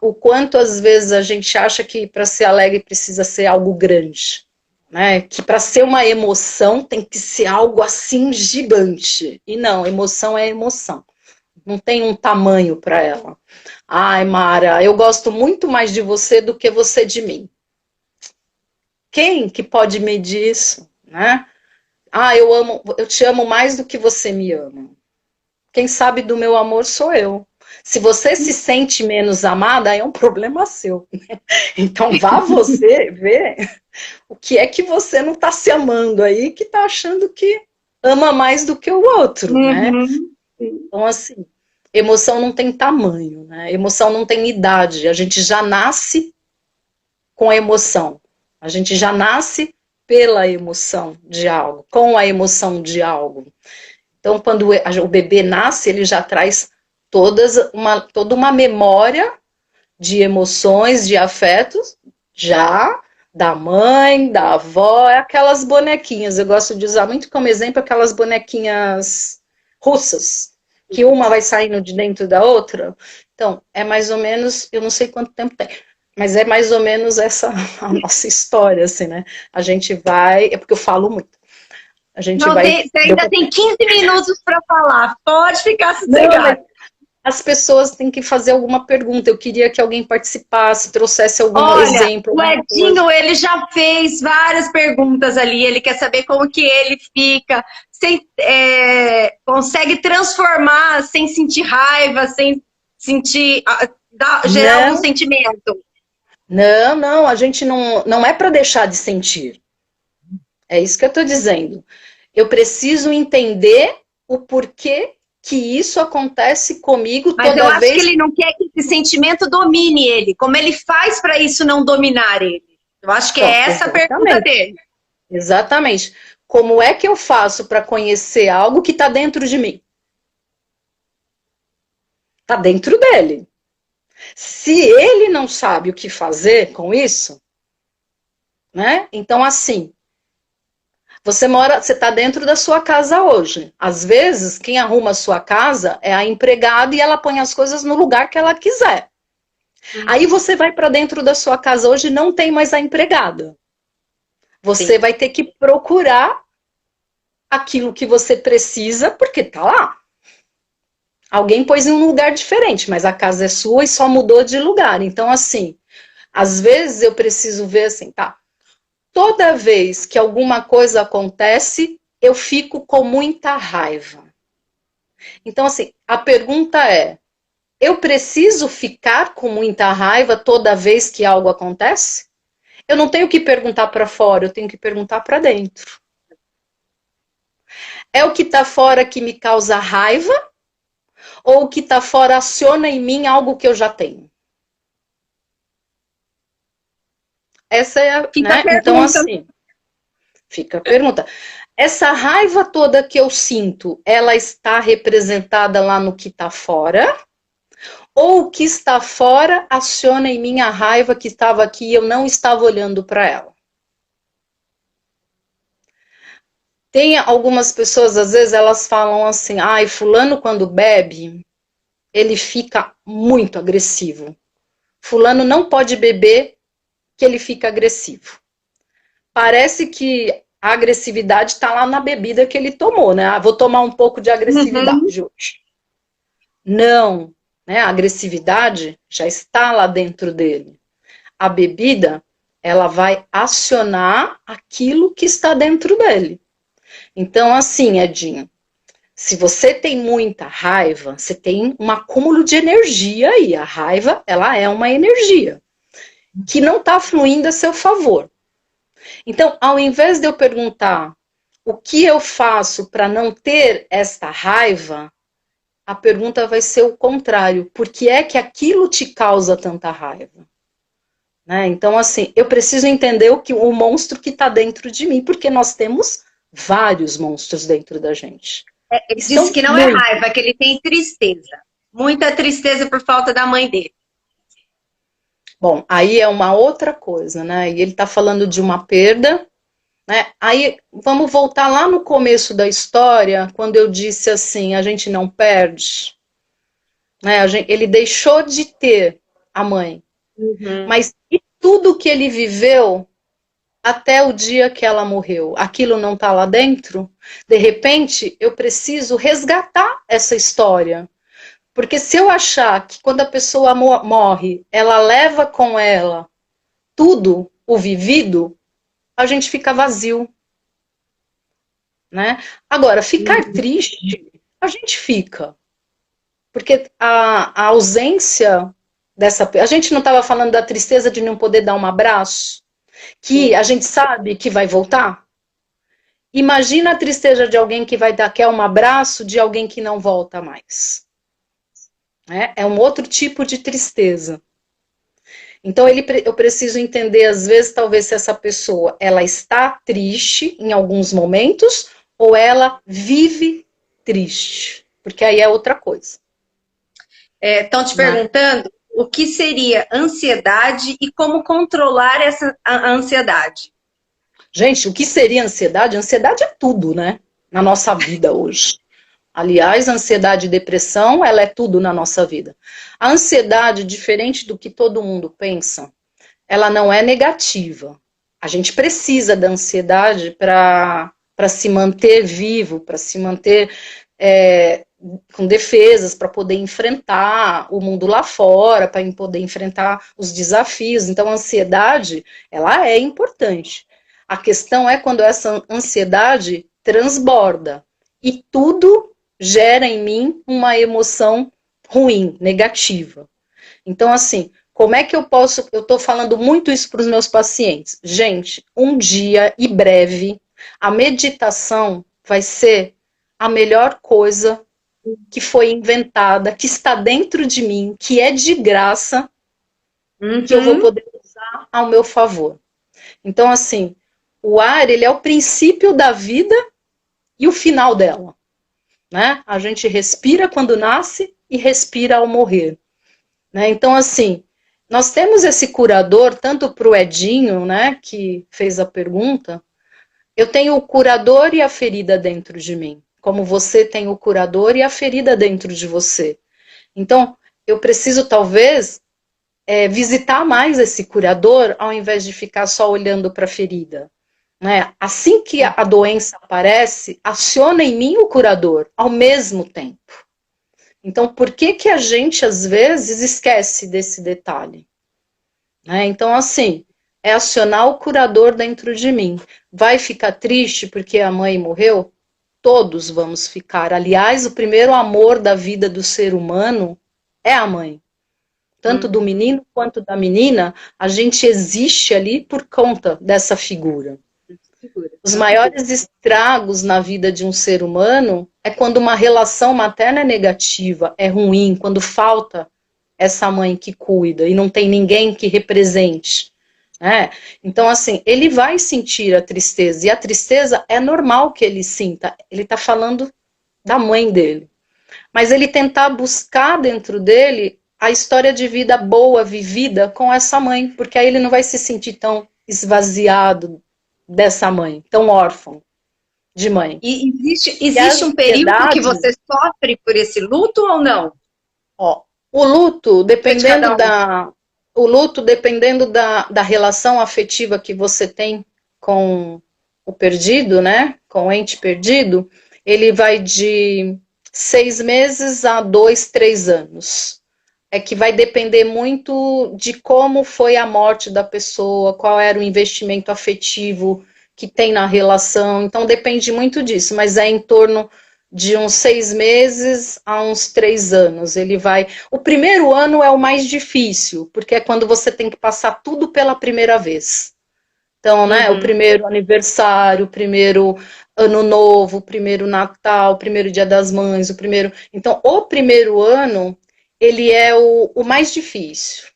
o quanto às vezes a gente acha que para ser alegre precisa ser algo grande, né? Que para ser uma emoção tem que ser algo assim gigante. E não, emoção é emoção. Não tem um tamanho para ela. Ai, Mara, eu gosto muito mais de você do que você de mim. Quem que pode medir isso, né? Ah, eu te amo mais do que você me ama. Quem sabe do meu amor sou eu. Se você se sente menos amada, é um problema seu. Então vá você ver o que é que você não está se amando aí, que está achando que ama mais do que o outro, né? Então, assim, emoção não tem tamanho, né? Emoção não tem idade. A gente já nasce com a emoção. A gente já nasce pela emoção de algo, com a emoção de algo. Então, quando o bebê nasce, ele já traz toda uma memória de emoções, de afetos, já da mãe, da avó, aquelas bonequinhas. Eu gosto de usar muito como exemplo aquelas bonequinhas russas, que uma vai saindo de dentro da outra. Então, é mais ou menos, eu não sei quanto tempo tem, mas é mais ou menos essa a nossa história, assim, né? A gente vai, é porque eu falo muito. A gente não, vai... Você ainda tem 15 minutos para falar, pode ficar sossegado. As pessoas têm que fazer alguma pergunta. Eu queria que alguém participasse, trouxesse algum exemplo. O Edinho, ele já fez várias perguntas ali. Ele quer saber como que ele fica, consegue transformar sem sentir raiva, sem sentir, gerar algum sentimento. Não, a gente não é para deixar de sentir. É isso que eu estou dizendo. Eu preciso entender o porquê que isso acontece comigo Mas toda eu acho vez... que ele não quer que esse sentimento domine ele. Como ele faz para isso não dominar ele? Eu acho que Então, é essa a pergunta dele. Exatamente. Como é que eu faço para conhecer algo que está dentro de mim? Está dentro dele. Se ele não sabe o que fazer com isso, né? Então, assim, você está dentro da sua casa hoje. Às vezes, quem arruma a sua casa é a empregada e ela põe as coisas no lugar que ela quiser. Aí você vai para dentro da sua casa hoje e não tem mais a empregada. Você vai ter que procurar aquilo que você precisa, porque tá lá. Alguém pôs em um lugar diferente, mas a casa é sua e só mudou de lugar. Então, assim, às vezes eu preciso ver assim, tá? Toda vez que alguma coisa acontece, eu fico com muita raiva. Então, assim, a pergunta é, eu preciso ficar com muita raiva toda vez que algo acontece? Eu não tenho que perguntar para fora, eu tenho que perguntar para dentro. É o que está fora que me causa raiva? Ou o que está fora aciona em mim algo que eu já tenho? Essa é a, né? Então, assim, fica a pergunta. Essa raiva toda que eu sinto, ela está representada lá no que está fora? Ou o que está fora aciona em mim a raiva que estava aqui e eu não estava olhando para ela? Tem algumas pessoas, às vezes, elas falam assim, ai, fulano quando bebe, ele fica muito agressivo. Fulano não pode beber, que ele fica agressivo. Parece que a agressividade está lá na bebida que ele tomou, né? Ah, vou tomar um pouco de agressividade hoje. Não, né? A agressividade já está lá dentro dele. A bebida, ela vai acionar aquilo que está dentro dele. Então, assim, Edinho, se você tem muita raiva, você tem um acúmulo de energia aí. A raiva, ela é uma energia que não está fluindo a seu favor. Então, ao invés de eu perguntar o que eu faço para não ter esta raiva, a pergunta vai ser o contrário. Por que é que aquilo te causa tanta raiva? Né? Então, assim, eu preciso entender o monstro que está dentro de mim, porque nós temos vários monstros dentro da gente. Ele disse que não é raiva, que ele tem tristeza. Muita tristeza por falta da mãe dele. Bom, aí é uma outra coisa, né? E ele está falando de uma perda, né? Aí vamos voltar lá no começo da história, quando eu disse assim, a gente não perde. Né? Ele deixou de ter a mãe. Mas e tudo que ele viveu até o dia que ela morreu, aquilo não está lá dentro? De repente, eu preciso resgatar essa história. Porque se eu achar que quando a pessoa morre, ela leva com ela tudo o vivido, a gente fica vazio. Né? Agora, ficar triste, a gente fica. Porque a ausência dessa... A gente não estava falando da tristeza de não poder dar um abraço? Que a gente sabe que vai voltar? Imagina a tristeza de alguém que quer um abraço de alguém que não volta mais. É um outro tipo de tristeza. Então, eu preciso entender, às vezes, talvez se essa pessoa ela está triste em alguns momentos ou ela vive triste. Porque aí é outra coisa. Estão te perguntando o que seria ansiedade e como controlar a ansiedade. Gente, o que seria ansiedade? Ansiedade é tudo, né? Na nossa vida hoje. Aliás, a ansiedade e depressão, ela é tudo na nossa vida. A ansiedade, diferente do que todo mundo pensa, ela não é negativa. A gente precisa da ansiedade para se manter vivo, para se manter com defesas, para poder enfrentar o mundo lá fora, para poder enfrentar os desafios. Então, a ansiedade, ela é importante. A questão é quando essa ansiedade transborda e tudo gera em mim uma emoção ruim, negativa. Então, assim, como é que eu posso... Eu estou falando muito isso para os meus pacientes. Gente, um dia e breve, a meditação vai ser a melhor coisa que foi inventada, que está dentro de mim, que é de graça, que eu vou poder usar ao meu favor. Então, assim, o ar, ele é o princípio da vida e o final dela, né? A gente respira quando nasce e respira ao morrer, né? Então, assim, nós temos esse curador, tanto para o Edinho, né, que fez a pergunta, eu tenho o curador e a ferida dentro de mim, como você tem o curador e a ferida dentro de você. Então, eu preciso, talvez, visitar mais esse curador, ao invés de ficar só olhando para a ferida. Né? Assim que a doença aparece, aciona em mim o curador, ao mesmo tempo. Então, por que que a gente, às vezes, esquece desse detalhe? Né? Então, assim, é acionar o curador dentro de mim. Vai ficar triste porque a mãe morreu? Todos vamos ficar. Aliás, o primeiro amor da vida do ser humano é a mãe. Tanto do menino quanto da menina, a gente existe ali por conta dessa figura. Os maiores estragos na vida de um ser humano é quando uma relação materna é negativa, é ruim, quando falta essa mãe que cuida e não tem ninguém que represente. Né? Então, assim, ele vai sentir a tristeza, e a tristeza é normal que ele sinta. Ele está falando da mãe dele. Mas ele tentar buscar dentro dele a história de vida boa, vivida com essa mãe, porque aí ele não vai se sentir tão esvaziado dessa mãe, tão órfão de mãe. E existe um período que você sofre por esse luto ou não? Ó, o luto, dependendo da relação afetiva que você tem com o perdido, né, com o ente perdido, ele vai de 6 meses a 2, 3 anos. É que vai depender muito de como foi a morte da pessoa, qual era o investimento afetivo que tem na relação. Então depende muito disso, mas é em torno de uns 6 meses a uns 3 anos. Ele vai. O primeiro ano é o mais difícil, porque é quando você tem que passar tudo pela primeira vez. Então, né, o primeiro aniversário, o primeiro ano novo, o primeiro Natal, o primeiro Dia das Mães, o primeiro. Então, o primeiro ano, ele é o mais difícil.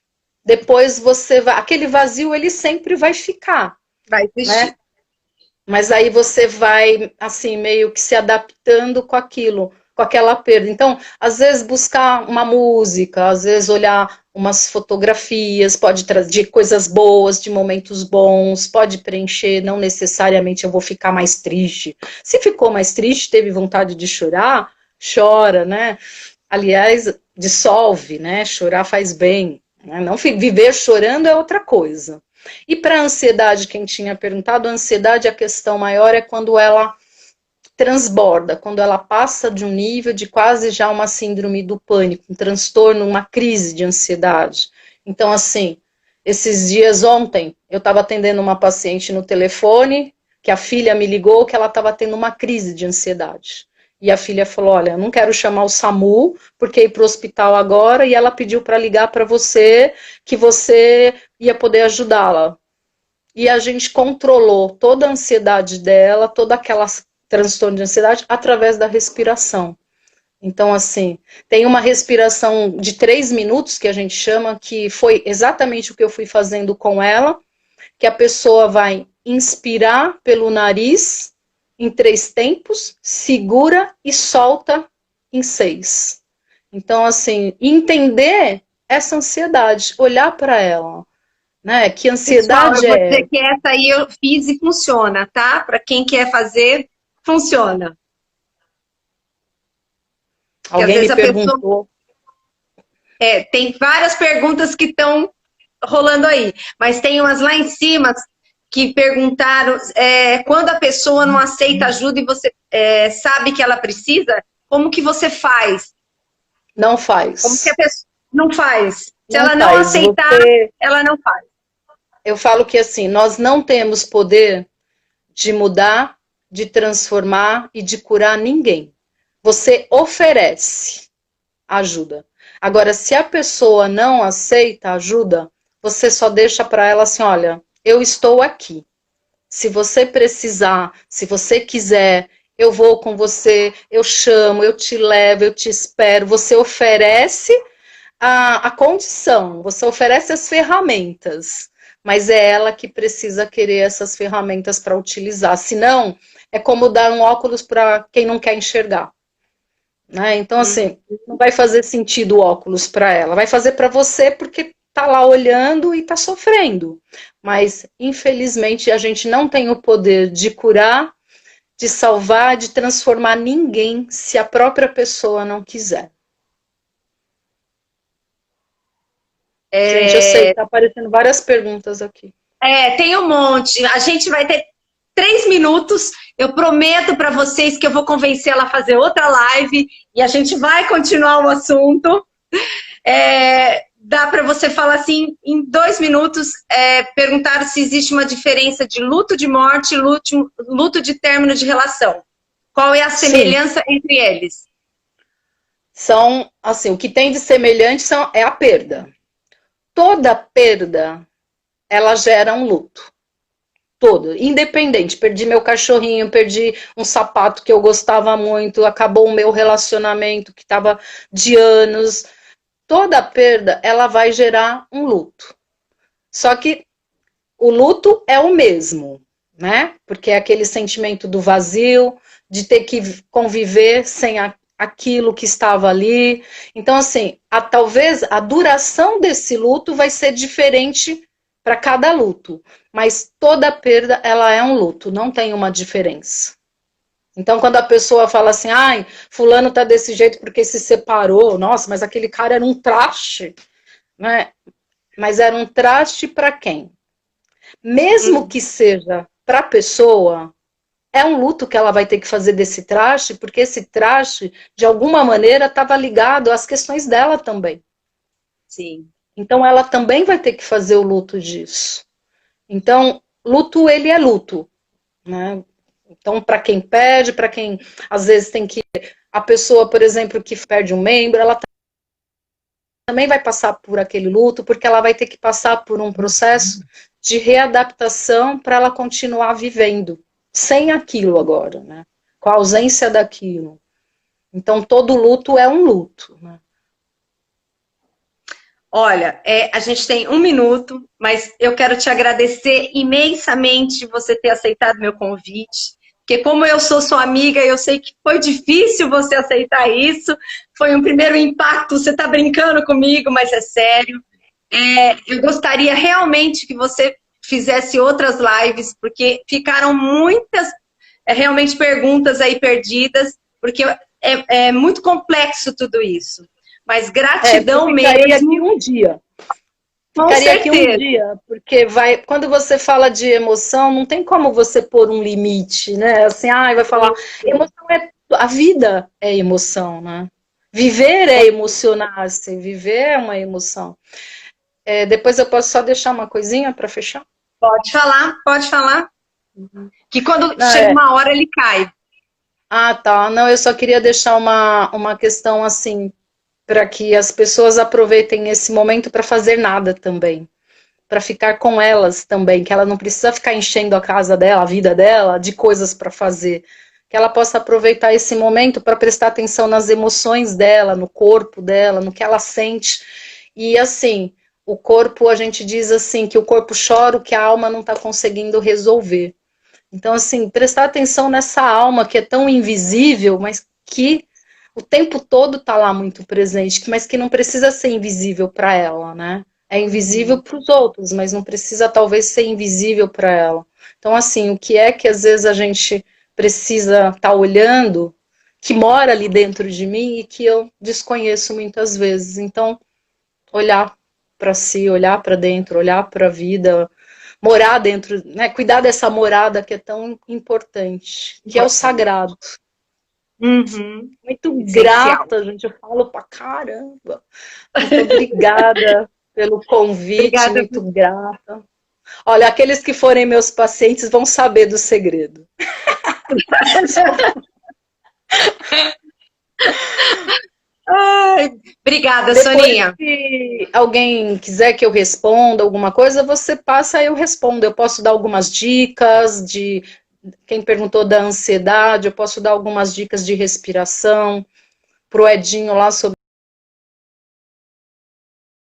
Depois você vai. Aquele vazio, ele sempre vai ficar. Vai existir. Né? Mas aí você vai, assim, meio que se adaptando com aquilo, com aquela perda. Então, às vezes buscar uma música, às vezes olhar umas fotografias, pode trazer coisas boas, de momentos bons, pode preencher, não necessariamente eu vou ficar mais triste. Se ficou mais triste, teve vontade de chorar, chora, né? Aliás, dissolve, né? Chorar faz bem. Né? Não viver chorando é outra coisa. E para a ansiedade, quem tinha perguntado, a ansiedade, a questão maior é quando ela transborda, quando ela passa de um nível de quase já uma síndrome do pânico, um transtorno, uma crise de ansiedade. Então, assim, esses dias ontem, eu estava atendendo uma paciente no telefone, que a filha me ligou que ela estava tendo uma crise de ansiedade. E a filha falou, olha, eu não quero chamar o SAMU, porque ir para o hospital agora, e ela pediu para ligar para você, que você ia poder ajudá-la. E a gente controlou toda a ansiedade dela, toda aquela transtorno de ansiedade, através da respiração. Então, assim, tem uma respiração de 3 minutos, que a gente chama, que foi exatamente o que eu fui fazendo com ela, que a pessoa vai inspirar pelo nariz, em 3 tempos, segura e solta em 6. Então, assim, entender essa ansiedade, olhar para ela, né? Que ansiedade Pessoal, eu vou dizer que essa aí eu fiz e funciona, tá? Para quem quer fazer, funciona. Alguém me perguntou. Tem várias perguntas que estão rolando aí, mas tem umas lá em cima que perguntaram quando a pessoa não aceita ajuda e você sabe que ela precisa, como que você faz? Não faz. Como que a pessoa não faz? Se não ela não faz. aceitar, ela não faz. Eu falo que assim, nós não temos poder de mudar, de transformar e de curar ninguém. Você oferece ajuda. Agora, se a pessoa não aceita ajuda, você só deixa para ela assim, olha, eu estou aqui. Se você precisar, se você quiser, eu vou com você, eu chamo, eu te levo, eu te espero. Você oferece a condição, você oferece as ferramentas, mas é ela que precisa querer essas ferramentas para utilizar. Senão, é como dar um óculos para quem não quer enxergar. Né? Então, assim, não vai fazer sentido o óculos para ela. Vai fazer para você porque tá lá olhando e tá sofrendo. Mas, infelizmente, a gente não tem o poder de curar, de salvar, de transformar ninguém se a própria pessoa não quiser. Gente, eu sei, tá aparecendo várias perguntas aqui. Tem um monte. A gente vai ter 3 minutos. Eu prometo para vocês que eu vou convencê-la a fazer outra live e a gente vai continuar o assunto. Dá para você falar assim, em 2 minutos, perguntar se existe uma diferença de luto de morte e luto de término de relação. Qual é a semelhança entre eles? São, assim, o que tem de semelhante é a perda. Toda perda, ela gera um luto. Todo, independente. Perdi meu cachorrinho, perdi um sapato que eu gostava muito, acabou o meu relacionamento que estava de anos. Toda perda, ela vai gerar um luto. Só que o luto é o mesmo, né? Porque é aquele sentimento do vazio, de ter que conviver sem aquilo que estava ali. Então, assim, talvez a duração desse luto vai ser diferente para cada luto, mas toda perda, ela é um luto, não tem uma diferença. Então, quando a pessoa fala assim, ai, fulano tá desse jeito porque se separou, nossa, mas aquele cara era um traste, né? Mas era um traste para quem? Mesmo que seja para a pessoa, é um luto que ela vai ter que fazer desse traste, porque esse traste, de alguma maneira, estava ligado às questões dela também. Sim. Então, ela também vai ter que fazer o luto disso. Então, luto, ele é luto, né? Então, para quem perde, para quem, às vezes, tem que... A pessoa, por exemplo, que perde um membro, ela também vai passar por aquele luto, porque ela vai ter que passar por um processo de readaptação para ela continuar vivendo sem aquilo agora, né? Com a ausência daquilo. Então, todo luto é um luto, né? Olha, a gente tem 1 minuto, mas eu quero te agradecer imensamente você ter aceitado meu convite, porque como eu sou sua amiga, eu sei que foi difícil você aceitar isso, foi um primeiro impacto, você está brincando comigo, mas é sério. Eu gostaria realmente que você fizesse outras lives, porque ficaram muitas, realmente, perguntas aí perdidas, porque é muito complexo tudo isso. Mas gratidão mesmo. Ficaria aqui um dia. Ficaria aqui um dia, porque quando você fala de emoção, não tem como você pôr um limite, né? Assim, vai falar, emoção a vida é emoção, né? Viver é emocionar-se, viver é uma emoção. Depois eu posso só deixar uma coisinha para fechar? Pode falar, pode falar. Que quando chega uma hora ele cai. Tá. Não, eu só queria deixar uma questão assim, para que as pessoas aproveitem esse momento para fazer nada também. Para ficar com elas também, que ela não precisa ficar enchendo a casa dela, a vida dela, de coisas para fazer. Que ela possa aproveitar esse momento para prestar atenção nas emoções dela, no corpo dela, no que ela sente. E assim, o corpo, a gente diz assim, que o corpo chora o que a alma não está conseguindo resolver. Então, assim, prestar atenção nessa alma que é tão invisível, mas que o tempo todo está lá muito presente, mas que não precisa ser invisível para ela, né? É invisível para os outros, mas não precisa talvez ser invisível para ela. Então, assim, o que é que às vezes a gente precisa estar olhando, que mora ali dentro de mim e que eu desconheço muitas vezes. Então, olhar para si, olhar para dentro, olhar para a vida, morar dentro, né? Cuidar dessa morada que é tão importante, que é o sagrado. Muito grata, gente. Eu falo pra caramba. Muito obrigada pelo convite, obrigada. Muito grata. Olha, aqueles que forem meus pacientes vão saber do segredo. Ai, obrigada, depois, Soninha. Se alguém quiser que eu responda alguma coisa, você passa e eu respondo. Eu posso dar algumas dicas quem perguntou da ansiedade, eu posso dar algumas dicas de respiração, pro Edinho lá sobre